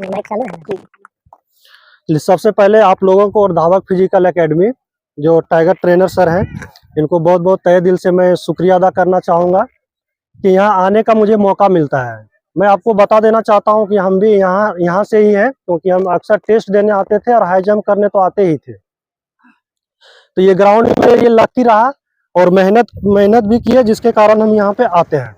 Mic चालू है। सबसे पहले आप लोगों को और धावक फिजिकल एकेडमी जो टाइगर ट्रेनर सर हैं, इनको बहुत बहुत तहे दिल से मैं शुक्रिया अदा करना चाहूँगा कि यहाँ आने का मुझे मौका मिलता है। मैं आपको बता देना चाहता हूँ कि हम भी यहाँ से ही हैं, क्योंकि हम अक्सर टेस्ट देने आते थे और हाई जंप करने तो आते ही थे। तो ये ग्राउंड में मेरे लिए लकी रहा और मेहनत भी की है, जिसके कारण हम यहाँ पे आते हैं।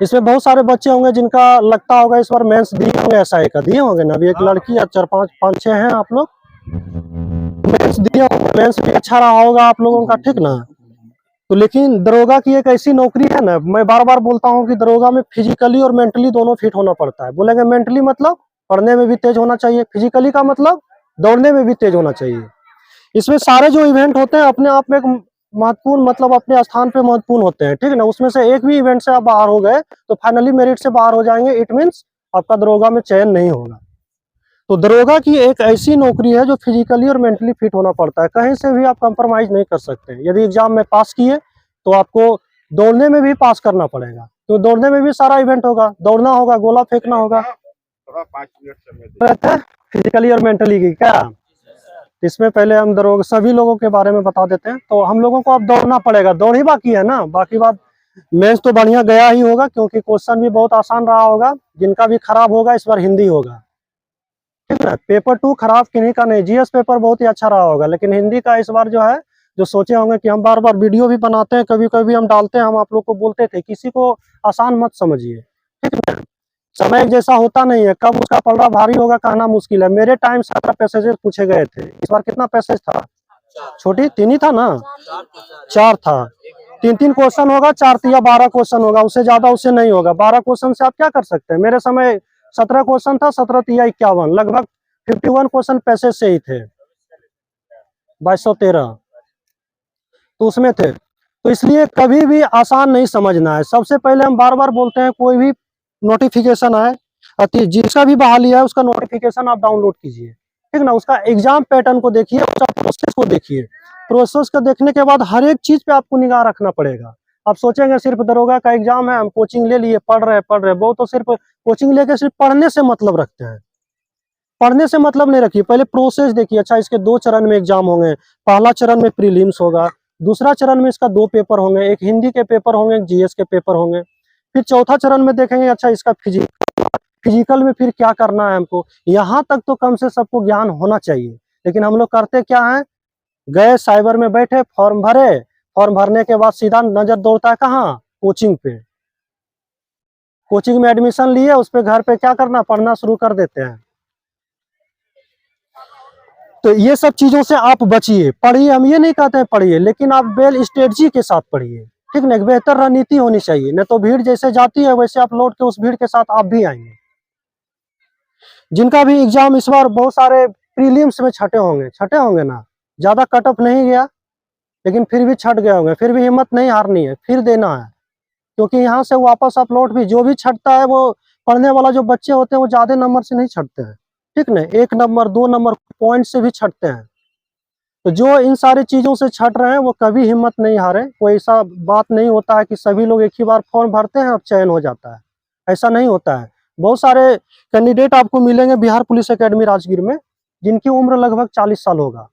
इसमें बहुत सारे बच्चे होंगे जिनका लगता होगा इस बार मेंस दिए होंगे, ऐसा एक दिए होंगे ना। अभी एक लड़की या 4-5-6 हैं आप लोग मेंस दिए होंगे। मेंस भी अच्छा रहा होगा आप लोगों का, ठीक ना। तो लेकिन दरोगा की एक ऐसी नौकरी है ना, मैं बार बार बोलता हूँ कि दरोगा में फिजिकली और मेंटली दोनों फिट होना पड़ता है। बोलेंगे मेंटली मतलब पढ़ने में भी तेज होना चाहिए, फिजिकली का मतलब दौड़ने में भी तेज होना चाहिए। इसमें सारे जो इवेंट होते हैं अपने आप में एक महत्वपूर्ण, मतलब अपने स्थान पे महत्वपूर्ण होते हैं, ठीक है ना। उसमें से एक भी इवेंट से आप बाहर हो गए तो फाइनली मेरिट से बाहर हो जाएंगे। इट मीन्स आपका दरोगा में चयन नहीं होगा। तो दरोगा की एक ऐसी नौकरी है जो फिजिकली और मेंटली फिट होना पड़ता है। कहीं से भी आप कंप्रोमाइज नहीं कर सकते। यदि एग्जाम में पास किए तो आपको दौड़ने में भी पास करना पड़ेगा, तो दौड़ने में भी सारा इवेंट होगा, दौड़ना होगा, गोला फेंकना होगा, फिजिकली और मेंटली की क्या। इसमें पहले हम दरोगा सभी लोगों के बारे में बता देते हैं। तो हम लोगों को अब दौड़ना पड़ेगा, दौड़ ही बाकी है ना। बाकी बात मेंस तो बढ़िया गया ही होगा, क्योंकि क्वेश्चन भी बहुत आसान रहा होगा। जिनका भी खराब होगा इस बार हिंदी होगा, ठीक है। पेपर 2 खराब किन्हीं का नहीं, जीएस पेपर बहुत ही अच्छा रहा होगा, लेकिन हिंदी का इस बार जो है, जो सोचे होंगे कि हम बार बार वीडियो भी बनाते हैं, कभी कभी हम डालते हैं, हम आप लोग को बोलते थे किसी को आसान मत समझिए, ठीक है। समय एक जैसा होता नहीं है, कब उसका पलड़ा भारी होगा कहना मुश्किल है। मेरे टाइम 17 पैसेजेस पूछे गए थे, इस बार कितना पैसेज था? छोटी 3 ही था ना, 4 था। 3-3 क्वेश्चन होगा, 4 या 12 क्वेश्चन होगा, उससे ज्यादा उससे नहीं होगा। 12 क्वेश्चन से आप क्या कर सकते हैं। मेरे समय 17 क्वेश्चन था, 17 या 51, लगभग 51 क्वेश्चन पैसेज से ही थे, 2213 तो उसमें थे। तो इसलिए कभी भी आसान नहीं समझना है। सबसे पहले हम बार बार बोलते हैं, कोई भी नोटिफिकेशन आए, जिसका भी बहाली है उसका नोटिफिकेशन आप डाउनलोड कीजिए, ठीक ना। उसका एग्जाम पैटर्न को देखिए, उसका प्रोसेस को देखिए। प्रोसेस को देखने के बाद हर एक चीज पे आपको निगाह रखना पड़ेगा। आप सोचेंगे सिर्फ दरोगा का एग्जाम है, हम कोचिंग ले लिए, पढ़ रहे बहुत, तो सिर्फ कोचिंग लेके सिर्फ पढ़ने से मतलब रखते हैं। पढ़ने से मतलब नहीं रखिए, पहले प्रोसेस देखिए। अच्छा, इसके 2 चरण में एग्जाम होंगे। पहला चरण में प्रीलिम्स होगा, दूसरा चरण में इसका 2 पेपर होंगे, एक हिंदी के पेपर होंगे, एक जीएस के पेपर होंगे। फिर चौथा चरण में देखेंगे अच्छा इसका फिजिकल में फिर क्या करना है हमको। यहाँ तक तो कम से सबको ज्ञान होना चाहिए, लेकिन हम लोग करते क्या है, गए साइबर में बैठे, फॉर्म भरे, फॉर्म भरने के बाद सीधा नजर दौड़ता है कहाँ, कोचिंग पे। कोचिंग में एडमिशन लिए, उस पर घर पे क्या करना, पढ़ना शुरू कर देते हैं। तो ये सब चीजों से आप बचिए, पढ़िए। हम ये नहीं कहते हैं पढ़िए, लेकिन आप वेल स्ट्रेटजी के साथ पढ़िए, ठीक ना। एक बेहतर रणनीति होनी चाहिए, नहीं तो भीड़ जैसे जाती है वैसे आप लौट के उस भीड़ के साथ आप भी आएंगे। जिनका भी एग्जाम इस बार बहुत सारे प्रीलिम्स में छटे होंगे ना, ज्यादा कट ऑफ नहीं गया, लेकिन फिर भी छट गए होंगे, फिर भी हिम्मत नहीं हारनी है, फिर देना है। क्योंकि यहाँ से वापस आप लौट भी, जो भी छटता है वो पढ़ने वाला जो बच्चे होते हैं वो ज्यादा नंबर से नहीं छटते हैं, ठीक ना। 1 नंबर 2 नंबर पॉइंट से भी छटते हैं। तो जो इन सारी चीजों से छट रहे हैं वो कभी हिम्मत नहीं हारे। कोई ऐसा बात नहीं होता है कि सभी लोग एक ही बार फॉर्म भरते हैं और चयन हो जाता है, ऐसा नहीं होता है। बहुत सारे कैंडिडेट आपको मिलेंगे बिहार पुलिस एकेडमी राजगीर में, जिनकी उम्र लगभग 40 साल होगा।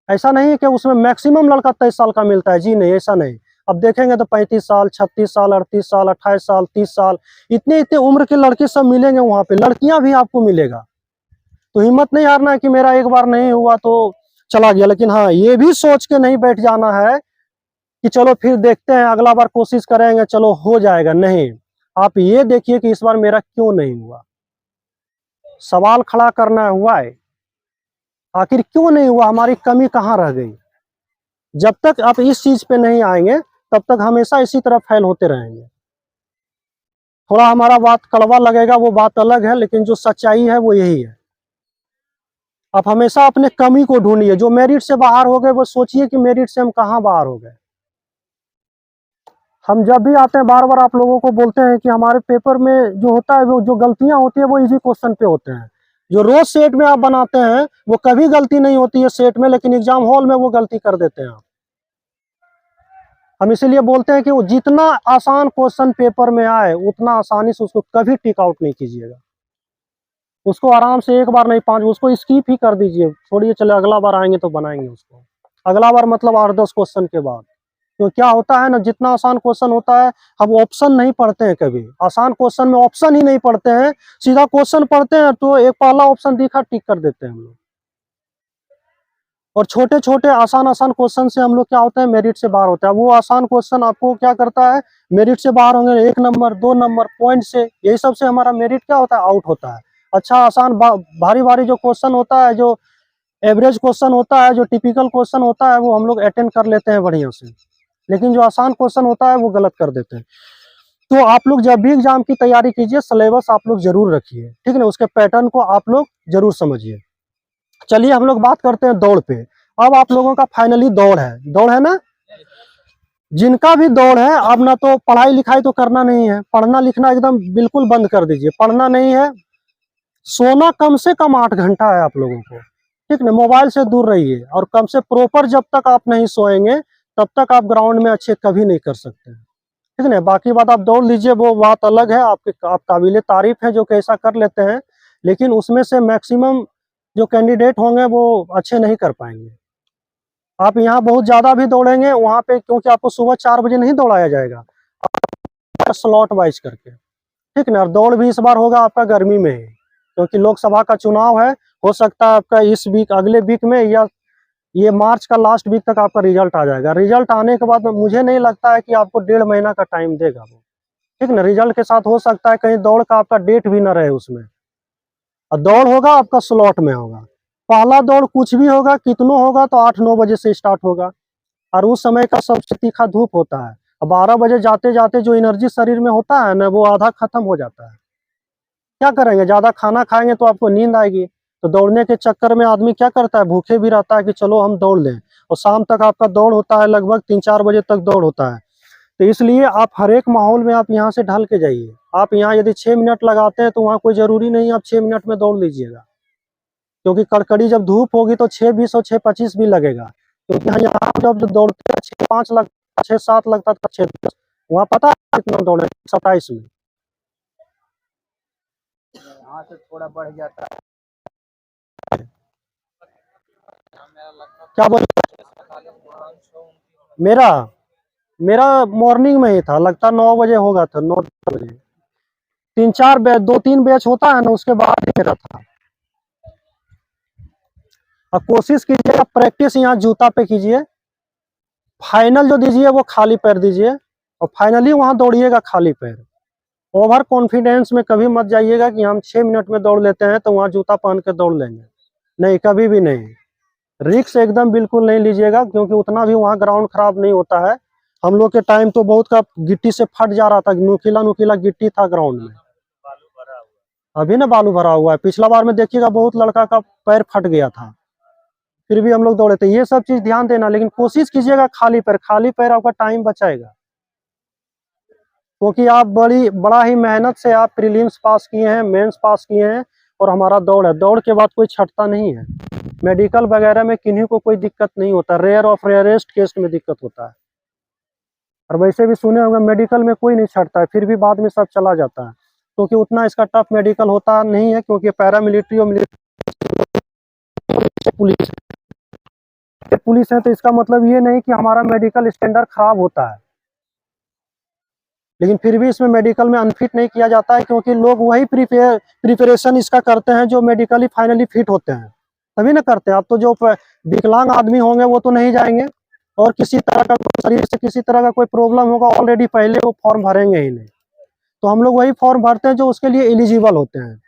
ऐसा नहीं है कि उसमें मैक्सिमम लड़का 23 साल का मिलता है, जी नहीं, ऐसा नहीं। अब देखेंगे तो 35 साल, 36 साल, 38 साल, 28 साल, 30 साल, इतने उम्र के लड़के सब मिलेंगे वहां पे। लड़कियां भी आपको मिलेगा। तो हिम्मत नहीं हारना है कि मेरा एक बार नहीं हुआ तो चला गया। लेकिन हाँ, ये भी सोच के नहीं बैठ जाना है कि चलो फिर देखते हैं, अगला बार कोशिश करेंगे, चलो हो जाएगा। नहीं, आप ये देखिए कि इस बार मेरा क्यों नहीं हुआ। सवाल खड़ा करना हुआ है, आखिर क्यों नहीं हुआ, हमारी कमी कहाँ रह गई। जब तक आप इस चीज पे नहीं आएंगे तब तक हमेशा इसी तरह फेल होते रहेंगे। थोड़ा हमारा बात कड़वा लगेगा, वो बात अलग है, लेकिन जो सच्चाई है वो यही है। आप हमेशा अपने कमी को ढूंढिए। जो मेरिट से बाहर हो गए वो सोचिए कि मेरिट से हम कहाँ बाहर हो गए। हम जब भी आते हैं बार बार आप लोगों को बोलते हैं कि हमारे पेपर में जो होता है, वो जो गलतियां होती है वो इजी क्वेश्चन पे होते हैं। जो रोज सेट में आप बनाते हैं वो कभी गलती नहीं होती है सेट में, लेकिन एग्जाम हॉल में वो गलती कर देते हैं आप। हम इसीलिए बोलते हैं कि वो जितना आसान क्वेश्चन पेपर में आए उतना आसानी से उसको कभी टिक आउट नहीं कीजिएगा। उसको आराम से एक बार नहीं 5, उसको स्किप ही कर दीजिए, छोड़िए, चले अगला बार आएंगे तो बनाएंगे उसको। अगला बार मतलब 8-10 क्वेश्चन के बाद। तो क्या होता है ना, जितना आसान क्वेश्चन होता है, हम ऑप्शन नहीं पढ़ते हैं कभी, आसान क्वेश्चन में ऑप्शन ही नहीं पढ़ते हैं, सीधा क्वेश्चन पढ़ते हैं तो एक पहला ऑप्शन दिखा टिक कर देते हैं हम लोग। और छोटे छोटे आसान आसान क्वेश्चन से हम लोग क्या होता है, मेरिट से बाहर होता है। वो आसान क्वेश्चन आपको क्या करता है, मेरिट से बाहर होंगे, 1 नंबर 2 नंबर पॉइंट से, यही सब से हमारा मेरिट क्या होता है, आउट होता है। अच्छा आसान भारी भारी जो क्वेश्चन होता है, जो एवरेज क्वेश्चन होता है, जो टिपिकल क्वेश्चन होता है, वो हम लोग अटेंड कर लेते हैं बढ़िया से, लेकिन जो आसान क्वेश्चन होता है वो गलत कर देते हैं। तो आप लोग जब भी एग्जाम की तैयारी कीजिए, सिलेबस आप लोग जरूर रखिए, ठीक है ना, उसके पैटर्न को आप लोग जरूर समझिए। चलिए हम लोग बात करते हैं दौड़ पे। अब आप लोगों का फाइनली दौड़ है ना, जिनका भी दौड़ है, अब ना तो पढ़ाई लिखाई तो करना नहीं है, पढ़ना लिखना एकदम बिल्कुल बंद कर दीजिए, पढ़ना नहीं है, सोना कम से कम 8 घंटा है आप लोगों को, ठीक ना, मोबाइल से दूर रहिए, और कम से प्रॉपर जब तक आप नहीं सोएंगे तब तक आप ग्राउंड में अच्छे कभी नहीं कर सकते, ठीक है ना। बाकी बात आप दौड़ लीजिए, वो बात अलग है, आप काबिले तारीफ है जो कैसा कर लेते हैं, लेकिन उसमें से मैक्सिमम जो कैंडिडेट होंगे वो अच्छे नहीं कर पाएंगे। आप यहाँ बहुत ज्यादा भी दौड़ेंगे वहाँ पे, क्योंकि आपको सुबह 4 बजे नहीं दौड़ाया जाएगा, स्लॉट वाइज करके, ठीक ना। और दौड़ भी इस बार होगा आपका गर्मी में ही, क्योंकि लोकसभा का चुनाव है, हो सकता है आपका इस वीक, अगले वीक में, या ये मार्च का लास्ट वीक तक आपका रिजल्ट आ जाएगा। रिजल्ट आने के बाद मुझे नहीं लगता है कि आपको 1.5 महीना का टाइम देगा वो, ठीक ना। रिजल्ट के साथ हो सकता है कहीं दौड़ का आपका डेट भी ना रहे उसमें, और दौड़ होगा आपका स्लॉट में होगा। पहला दौड़ कुछ भी होगा, कितनों होगा तो 8-9 बजे से स्टार्ट होगा, और उस समय का सबसे तीखा धूप होता है। 12 बजे जाते जाते जो एनर्जी शरीर में होता है ना, वो आधा खत्म हो जाता है। क्या करेंगे, ज्यादा खाना खाएंगे तो आपको नींद आएगी, तो दौड़ने के चक्कर में आदमी क्या करता है, भूखे भी रहता है कि चलो हम दौड़ लें, और शाम तक आपका दौड़ होता है, लगभग 3-4 बजे तक दौड़ होता है। तो इसलिए आप हर एक माहौल में आप यहाँ से ढल के जाइए। आप यहाँ यदि 6 मिनट लगाते हैं तो वहाँ कोई जरूरी नहीं आप 6 मिनट में दौड़ लीजिएगा, क्योंकि कड़कड़ी जब धूप होगी तो 6:20 और 6:25 भी लगेगा, क्योंकि यहाँ जब दौड़ते हैं 6:05 लगता, 6:07 लगता था, 6:10, वहाँ पता है कितना दौड़े, 27 में। यहाँ से थोड़ा बढ़ जाता है। क्या बोल, मेरा मेरा मॉर्निंग में ही था, लगता 9 बजे होगा, था 9 बजे। 3-4 बैच, 2-3 बैच होता है ना, उसके बाद ही मेरा था। अब कोशिश कीजिएगा, प्रैक्टिस यहाँ जूता पे कीजिए, फाइनल जो दीजिए वो खाली पैर दीजिए, और फाइनली वहां दौड़िएगा खाली पैर। ओवर कॉन्फिडेंस में कभी मत जाइएगा कि हम 6 मिनट में दौड़ लेते हैं तो वहां जूता पहन के दौड़ लेंगे, नहीं, कभी भी नहीं। रिक्स एकदम बिल्कुल नहीं लीजिएगा, क्योंकि उतना भी वहाँ ग्राउंड खराब नहीं होता है। हम लोग के टाइम तो बहुत का गिट्टी से फट जा रहा था, नुकीला नुकीला गिट्टी था ग्राउंड में, अभी ना बालू भरा हुआ है। पिछला बार में देखिएगा बहुत लड़का का पैर फट गया था, फिर भी हम लोग दौड़े थे। ये सब चीज ध्यान देना, लेकिन कोशिश कीजिएगा खाली पैर आपका टाइम बचाएगा, क्योंकि आप बड़ा ही मेहनत से आप प्रीलिम्स पास किए हैं, मेंस पास किए हैं, और हमारा दौड़ है, दौड़ के बाद कोई छटता नहीं है। मेडिकल वगैरह में किन्हीं को कोई दिक्कत नहीं होता, रेयर ऑफ रेयरेस्ट केस में दिक्कत होता है। और वैसे भी सुने होंगे मेडिकल में कोई नहीं छटता है, फिर भी बाद में सब चला जाता है, क्योंकि उतना इसका टफ मेडिकल होता नहीं है, क्योंकि पैरामिलिट्री और पुलिस पुलिस है, तो इसका मतलब ये नहीं कि हमारा मेडिकल स्टैंडर्ड खराब होता है, लेकिन फिर भी इसमें मेडिकल में अनफिट नहीं किया जाता है, क्योंकि लोग वही प्रिपरेशन इसका करते हैं जो मेडिकली फाइनली फिट होते हैं, तभी ना करते हैं। अब तो जो विकलांग आदमी होंगे वो तो नहीं जाएंगे, और किसी तरह का शरीर से किसी तरह का कोई प्रॉब्लम होगा, ऑलरेडी पहले वो फॉर्म भरेंगे ही नहीं, तो हम लोग वही फॉर्म भरते हैं जो उसके लिए एलिजिबल होते हैं।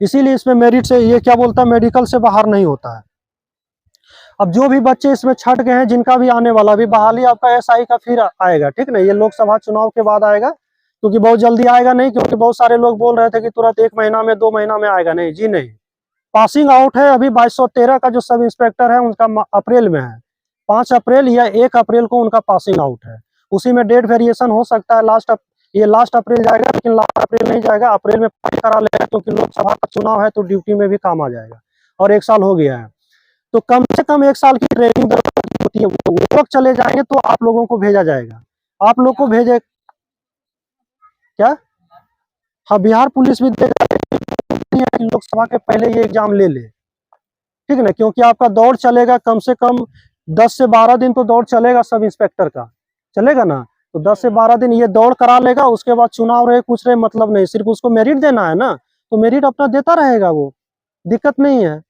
इसीलिए इसमें मेरिट से ये क्या बोलता है, मेडिकल से बाहर नहीं होता है। अब जो भी बच्चे इसमें छट गए हैं, जिनका भी आने वाला, भी बहाली आपका एसआई का फिर आएगा, ठीक ना, ये लोकसभा चुनाव के बाद आएगा, क्योंकि बहुत जल्दी आएगा नहीं, क्योंकि बहुत सारे लोग बोल रहे थे कि तुरंत 1 महीना में 2 महीना में आएगा, नहीं जी नहीं। पासिंग आउट है अभी 2213 का जो सब इंस्पेक्टर है उनका अप्रैल में है, 5 अप्रैल या 1 अप्रैल को उनका पासिंग आउट है। उसी में डेट वेरिएशन हो सकता है, ये लास्ट अप्रैल जाएगा, लेकिन लास्ट अप्रैल नहीं जाएगा, अप्रैल में करा लेगा, क्योंकि लोकसभा का चुनाव है तो ड्यूटी में भी काम आ जाएगा, और 1 साल हो गया है, तो कम से कम 1 साल की ट्रेनिंग होती है, वो लोग चले जाएंगे तो आप लोगों को भेजा जाएगा, आप लोग को भेजे क्या, हाँ बिहार पुलिस भी देगा, नहीं है कि लोकसभा के पहले ये एग्जाम ले ले, ठीक है ना, क्योंकि आपका दौड़ चलेगा कम से कम 10 से 12 दिन तो दौड़ चलेगा सब इंस्पेक्टर का, चलेगा ना। तो 10 से 12 दिन ये दौड़ करा लेगा, उसके बाद चुनाव रहे कुछ रहे मतलब नहीं, सिर्फ उसको मेरिट देना है ना, तो मेरिट अपना देता रहेगा, वो दिक्कत नहीं है।